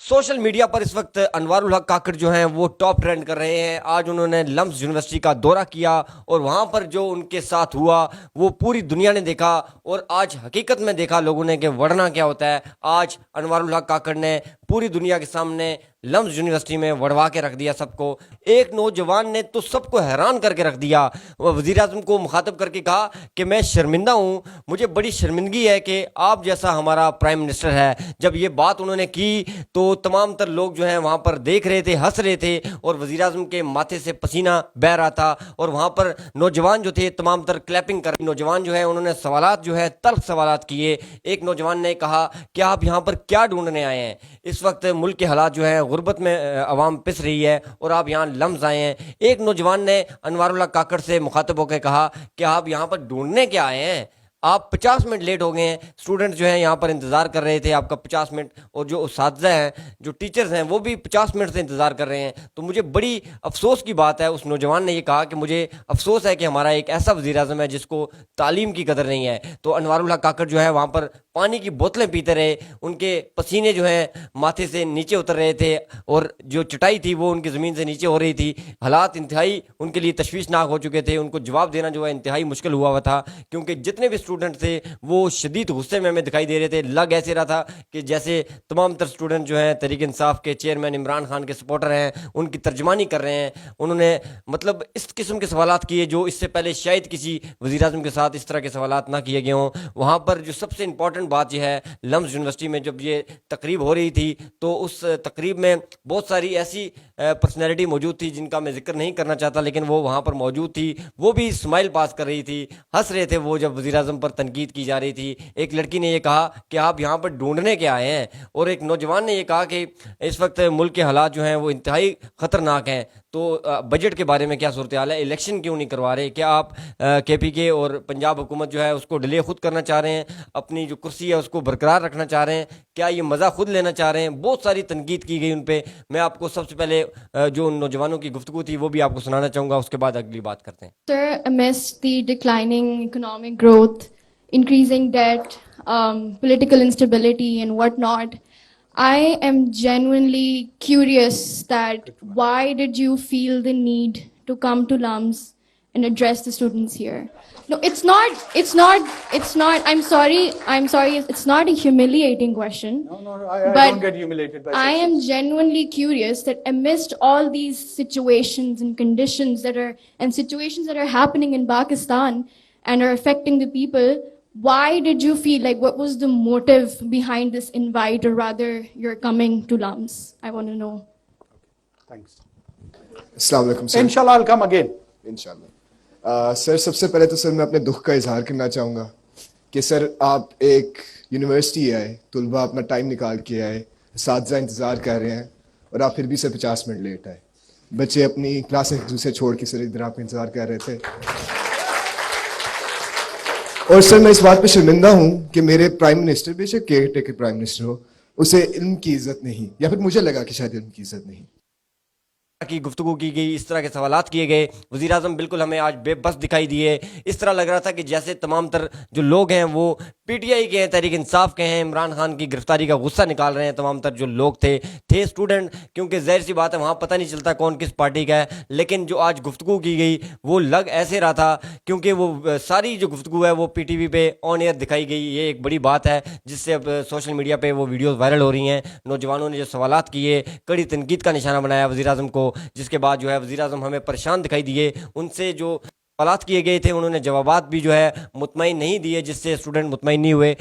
Social media पर इस वक्त अनवारुल हक काकड़ जो हैं वो टॉप ट्रेंड कर रहे हैं। आज उन्होंने लम्स यूनिवर्सिटी का दौरा किया और वहाँ पर जो उनके साथ हुआ वो पूरी दुनिया ने देखा और आज हकीकत में देखा लोगों ने कि वरना क्या होता है। आज अनवारुल हक काकड़ ने पूरी दुनिया के सामने लम्स यूनिवर्सिटी में वड़वा के रख दिया सबको। एक नौजवान ने तो सबको हैरान करके रख दिया। वह वज़ीर आज़म को मुखातब करके कहा कि मैं शर्मिंदा हूँ, मुझे बड़ी शर्मिंदगी है कि आप जैसा हमारा प्राइम मिनिस्टर है। जब ये बात उन्होंने की तो तमाम तर लोग जो हैं वहाँ पर देख रहे थे, हंस रहे थे और वज़ीर आज़म के माथे से पसीना बह रहा था और वहाँ पर नौजवान जो थे तमाम तर क्लैपिंग कर रहे। नौजवान जो है उन्होंने सवालात जो है तल्ख सवालात किए। एक नौजवान ने कहा कि आप यहाँ पर क्या ढूंढने आए हैं? इस वक्त मुल्क के हालात जो है गुर्बत में अवाम पिस रही है और आप यहाँ लम्स आए हैं। एक नौजवान ने अनवारुल हक काकड़ से मुखातब होकर कहा कि आप यहाँ पर ढूंढने क्या आए हैं? आप 50 मिनट लेट हो गए हैं। स्टूडेंट्स जो हैं यहाँ पर इंतज़ार कर रहे थे आपका 50 मिनट, और जो उस्ताद हैं, जो टीचर्स हैं, वो भी 50 मिनट से इंतज़ार कर रहे हैं। तो मुझे बड़ी अफसोस की बात है। उस नौजवान ने ये कहा कि मुझे अफसोस है कि हमारा एक ऐसा वज़ीर आज़म है जिसको तालीम की कदर नहीं है। तो अनवारुल हक काकड़ जो है वहाँ पर पानी की बोतलें पीते रहे, उनके पसीने जो हैं माथे से नीचे उतर रहे थे और जो चटाई थी वो उनकी ज़मीन से नीचे हो रही थी। हालात इंतहाई उनके लिए तशवीशनाक हो चुके थे। उनको जवाब देना जो है इंतहाई मुश्किल हुआ था, क्योंकि जितने भी स्टूडेंट थे वो शदीद गुस्से में हमें दिखाई दे रहे थे। लग ऐसे रहा था कि जैसे तमाम तर स्टूडेंट जो हैं तहरीक इंसाफ के चेयरमैन इमरान खान के सपोर्टर हैं, उनकी तर्जमानी कर रहे हैं। उन्होंने मतलब इस किस्म के सवालात किए जो इससे पहले शायद किसी वज़ीर आज़म के साथ इस तरह के सवालात ना किए गए हों। वहाँ पर जो सबसे इंपॉर्टेंट बात यह है, लम्स यूनिवर्सिटी में जब ये तकरीब हो रही थी तो उस तकरीब में बहुत सारी ऐसी पर्सनैलिटी मौजूद थी जिनका मैं जिक्र नहीं करना चाहता, लेकिन वो वहाँ पर मौजूद थी। वो भी स्माइल पास कर रही थी, हंस रहे थे वो जब वज़ीर आज़म पर तनकीद की जा रही थी। एक लड़की ने ये कहा कि आप यहाँ पर ढूंढने के आए हैं, और एक नौजवान ने ये कहा कि इस वक्त मुल्क के हालात जो हैं वो इंतहाई ख़तरनाक हैं। तो बजट के बारे में क्या सूरत हाल है? इलेक्शन क्यों नहीं करवा रहे? क्या आप KPK और पंजाब हुकूमत जो है उसको डिले खुद करना चाह रहे हैं? अपनी जो कुर्सी है उसको बरकरार रखना चाह रहे हैं? क्या ये मज़ा खुद लेना चाह रहे हैं? बहुत सारी तनकीद की गई उन पर। मैं आपको सबसे पहले जो उन नौजवानों की गुफ्तगू थी वो भी आपको सुनाना चाहूँगा, उसके बाद अगली बात करते हैं। Sir, amidst the declining economic growth, increasing debt, political instability, and whatnot, I am genuinely curious that why did you feel the need to come to LUMS and address the students here? No, it's not, I'm sorry, it's not a humiliating question. No, I But don't get humiliated by I such am things. genuinely curious that amidst all these situations and conditions situations that are happening in Pakistan and are affecting the people, why did you feel like, what was the motive behind this invite, or rather you're coming to LUMS? I want to know. Thanks. अस्सलाम वालेकुम sir. Inshallah, I'll come again. इंशाल्लाह। Sir सबसे पहले तो sir मैं अपने दुख का इजहार करना चाहूँगा कि सर आप एक यूनिवर्सिटी आए, तुलबा अपना टाइम निकाल के आए, असातिज़ा इंतज़ार कर रहे हैं और आप फिर भी सर 50 मिनट लेट आए। बच्चे अपनी क्लास एक दूसरे छोड़ के सर इधर आप इंतज़ार कर रहे थे। और सर मैं इस बात पे शर्मिंदा हूँ कि मेरे प्राइम मिनिस्टर, बेशक केयर टेकर प्राइम मिनिस्टर हो, उसे इल्म की इज्जत नहीं, या फिर मुझे लगा कि शायद इल्म की इज्जत नहीं की गुफ्तगू की गई, इस तरह के सवालात किए गए। वज़ीर आज़म बिल्कुल हमें आज बेबस दिखाई दिए। इस तरह लग रहा था कि जैसे तमाम तर जो लोग हैं वो PTI के हैं, तहरीक इंसाफ के हैं, इमरान खान की गिरफ्तारी का गुस्सा निकाल रहे हैं। तमाम तर जो लोग थे स्टूडेंट, क्योंकि ज़ाहिर सी बात है वहाँ पता नहीं चलता कौन किस पार्टी का है। लेकिन जो आज गुफ्तगू की गई वो लग ऐसे रहा था, क्योंकि वो सारी जो गुफ्तगू है वो PTV पे ऑन एयर दिखाई गई। ये एक बड़ी बात है जिससे अब सोशल मीडिया पर वो वीडियोज़ वायरल हो रही हैं। नौजवानों ने जो सवालात किए, कड़ी तनकीद का निशाना बनाया वज़ीर आज़म को, जिसके बाद जो है वज़ीर आज़म हमें परेशान दिखाई दिए। उनसे जो सवालात किए गए थे उन्होंने जवाबात भी जो है मुतमईन नहीं दिए, जिससे स्टूडेंट मुतमईन नहीं हुए।